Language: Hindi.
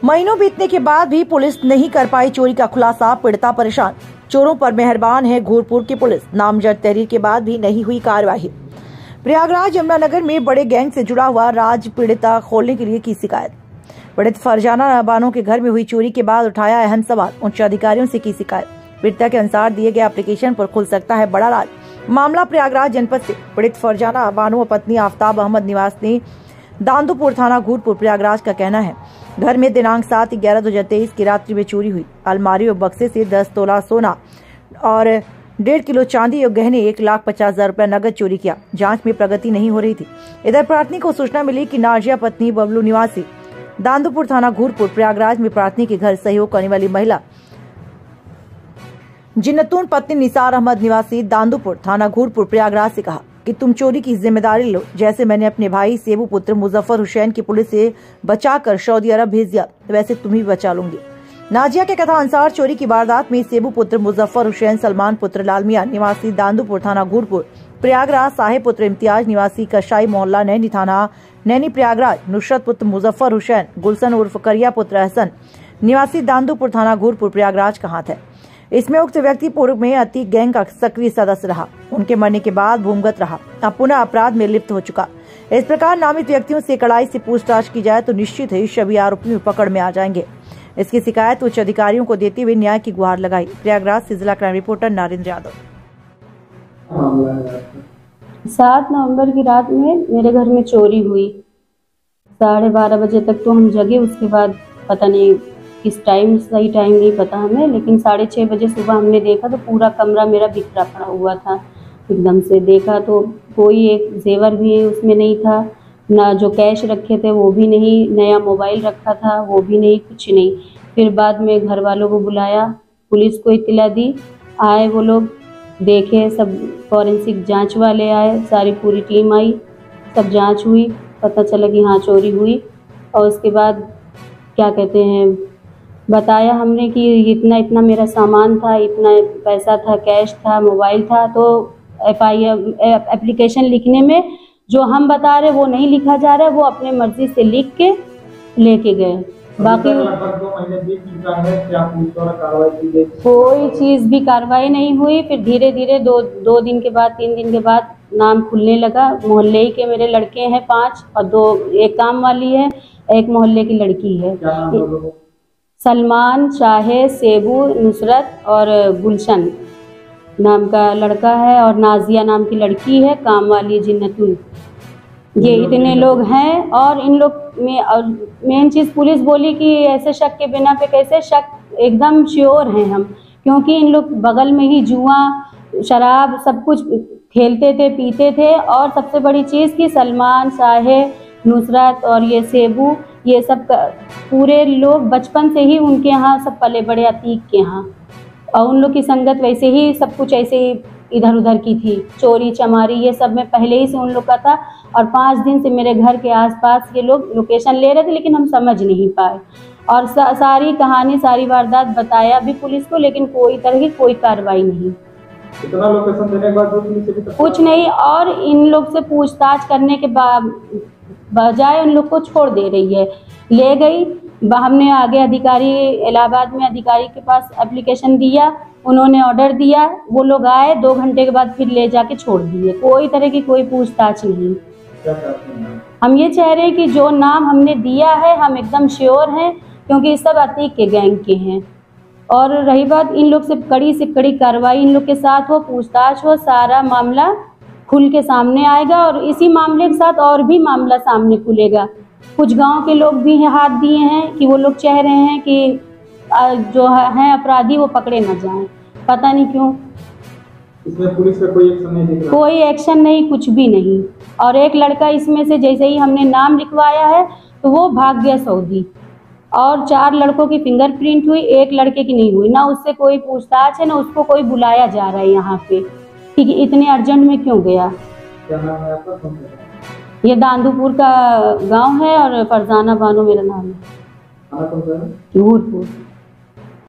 महीनों बीतने के बाद भी पुलिस नहीं कर पाई चोरी का खुलासा। पीड़िता परेशान, चोरों पर मेहरबान है घूरपुर की पुलिस। नामजद तहरीर के बाद भी नहीं हुई कार्यवाही। प्रयागराज यमुनानगर में बड़े गैंग से जुड़ा हुआ राज पीड़िता खोलने के लिए की शिकायत। पीड़ित फरजाना बानो के घर में हुई चोरी के बाद उठाया अहम सवाल, उच्च अधिकारियों से की शिकायत। पीड़िता के अनुसार दिए गए एप्लीकेशन पर खुल सकता है बड़ा राज। मामला प्रयागराज जनपद से। पीड़ित फरजाना बानो और पत्नी आफ्ताब अहमद निवासी दांदूपुर थाना घूरपुर प्रयागराज का कहना है, घर में दिनांक 7/11/2023 की रात्रि में चोरी हुई। अलमारी और बक्से से 10 तोला सोना और 1.5 किलो चांदी और गहने 1,50,000 रुपए नगद चोरी किया। जांच में प्रगति नहीं हो रही थी। इधर प्रार्थनी को सूचना मिली कि नाजिया पत्नी बबलू निवासी दांदूपुर थाना घूरपुर प्रयागराज में प्रार्थनी के घर सहयोग करने वाली महिला जिन्नतून पत्नी निसार अहमद निवासी दांदूपुर थाना घूरपुर प्रयागराज से कहा कि तुम चोरी की जिम्मेदारी लो। जैसे मैंने अपने भाई सेबू पुत्र मुजफ्फर हुसैन की पुलिस से बचाकर सऊदी अरब भेज दिया, वैसे तुम ही बचा लूंगी। नाजिया के कथा अनुसार चोरी की वारदात में सेबू पुत्र मुजफ्फर हुसैन, सलमान पुत्र लाल मियां निवासी दांदूपुर थाना घूरपुर प्रयागराज, साहेब पुत्र इम्तियाज निवासी कशाई मोहल्ला नैनी थाना नैनी प्रयागराज, नुसरत पुत्र मुजफ्फर हुसैन, गुलशन उर्फ करिया पुत्र हसन निवासी दांदूपुर थाना घूरपुर प्रयागराज का हाथ है। इसमें उक्त व्यक्ति पूर्व में अति गैंग का सक्रिय सदस्य रहा। उनके मरने के बाद भूमिगत रहा, अब पुनः अपराध में लिप्त हो चुका। इस प्रकार नामित व्यक्तियों से कड़ाई से पूछताछ की जाए तो निश्चित ही सभी आरोपी पकड़ में आ जाएंगे। इसकी शिकायत उच्च अधिकारियों को देते हुए न्याय की गुहार लगाई। प्रयागराज से जिला क्राइम रिपोर्टर नरेंद्र यादव। 7 नवंबर की रात में मेरे घर में चोरी हुई। 12:30 बजे तक तो हम जगे, उसके बाद पता नहीं किस टाइम, सही टाइम नहीं पता हमें, लेकिन 6:30 बजे सुबह हमने देखा तो पूरा कमरा मेरा बिखरा पड़ा हुआ था। एकदम से देखा तो कोई एक जेवर भी उसमें नहीं था, ना जो कैश रखे थे वो भी नहीं, नया मोबाइल रखा था वो भी नहीं, कुछ नहीं। फिर बाद में घर वालों को बुलाया, पुलिस को इत्तला दी, आए वो लोग, देखे, सब फॉरेंसिक जांच वाले आए, सारी पूरी टीम आई, सब जांच हुई, पता चला कि हाँ चोरी हुई। और उसके बाद क्या कहते हैं, बताया हमने कि इतना इतना मेरा सामान था, इतना पैसा था, कैश था, मोबाइल था। तो एप्लीकेशन लिखने में जो हम बता रहे वो नहीं लिखा जा रहा है, वो अपने मर्जी से लिख के लेके गए। बाकी कोई चीज़ भी कार्रवाई नहीं हुई। फिर धीरे धीरे दो दिन के बाद, 3 दिन के बाद नाम खुलने लगा। मोहल्ले ही के मेरे लड़के हैं 5 और एक काम वाली है, एक मोहल्ले की लड़की है। सलमान, शाहे, सेबू, नुसरत और गुलशन नाम का लड़का है और नाजिया नाम की लड़की है, काम वाली जिन्नतुल। ये इतने लोग हैं। और इन लोग में मेन चीज़ पुलिस बोली कि ऐसे शक के बिना पे कैसे शक, एकदम श्योर हैं हम, क्योंकि इन लोग बगल में ही जुआ, शराब सब कुछ खेलते थे, पीते थे। और सबसे बड़ी चीज़ कि सलमान, शाहे, नुसरत और ये सेबू, ये सब पूरे लोग बचपन से ही उनके यहाँ सब पले बड़े अतीक के यहाँ, और उन लोग की संगत वैसे ही सब कुछ ऐसे ही इधर उधर की थी। चोरी चमारी ये सब में पहले ही से उन लोग का था। और 5 दिन से मेरे घर के आसपास ये लोग लोकेशन ले रहे थे, लेकिन हम समझ नहीं पाए। और सारी कहानी, सारी वारदात बताया भी पुलिस को, लेकिन कोई तरह की कोई कार्रवाई नहीं। इतना लोकेशन देने के बाद कुछ नहीं। और इन लोग से पूछताछ करने के बजाय उन लोग को छोड़ दे रही है, ले गई। हमने आगे अधिकारी, इलाहाबाद में अधिकारी के पास एप्लीकेशन दिया, उन्होंने ऑर्डर दिया, वो लोग आए, 2 घंटे के बाद फिर ले जाके छोड़ दिए। कोई तरह की कोई पूछताछ नहीं। हम ये चाह रहे हैं कि जो नाम हमने दिया है हम एकदम श्योर हैं, क्योंकि सब अतीक के गैंग के हैं। और रही बात, इन लोग से कड़ी कार्रवाई इन लोग के साथ हो, पूछताछ हो, सारा मामला खुल के सामने आएगा। और इसी मामले के साथ और भी मामला सामने खुलेगा। कुछ गांव के लोग भी हाथ दिए हैं कि वो लोग चाह रहे हैं कि जो हैं अपराधी वो पकड़े न जाएं, पता नहीं क्यों। इसमें पुलिस का कोई एक्शन नहीं दिख रहा? कोई एक्शन नहीं, कुछ भी नहीं। और एक लड़का इसमें से जैसे ही हमने नाम लिखवाया है तो वो भाग गया सऊदी। और 4 लड़कों की फिंगरप्रिंट हुई, एक लड़के की नहीं हुई। ना उससे कोई पूछताछ है, ना उसको कोई बुलाया जा रहा है यहाँ पे कि इतने अर्जेंट में क्यों गया। क्या नाम है आपका? ये दांदूपुर का गांव है और फरजाना बानो मेरा नाम है, घूरपुर।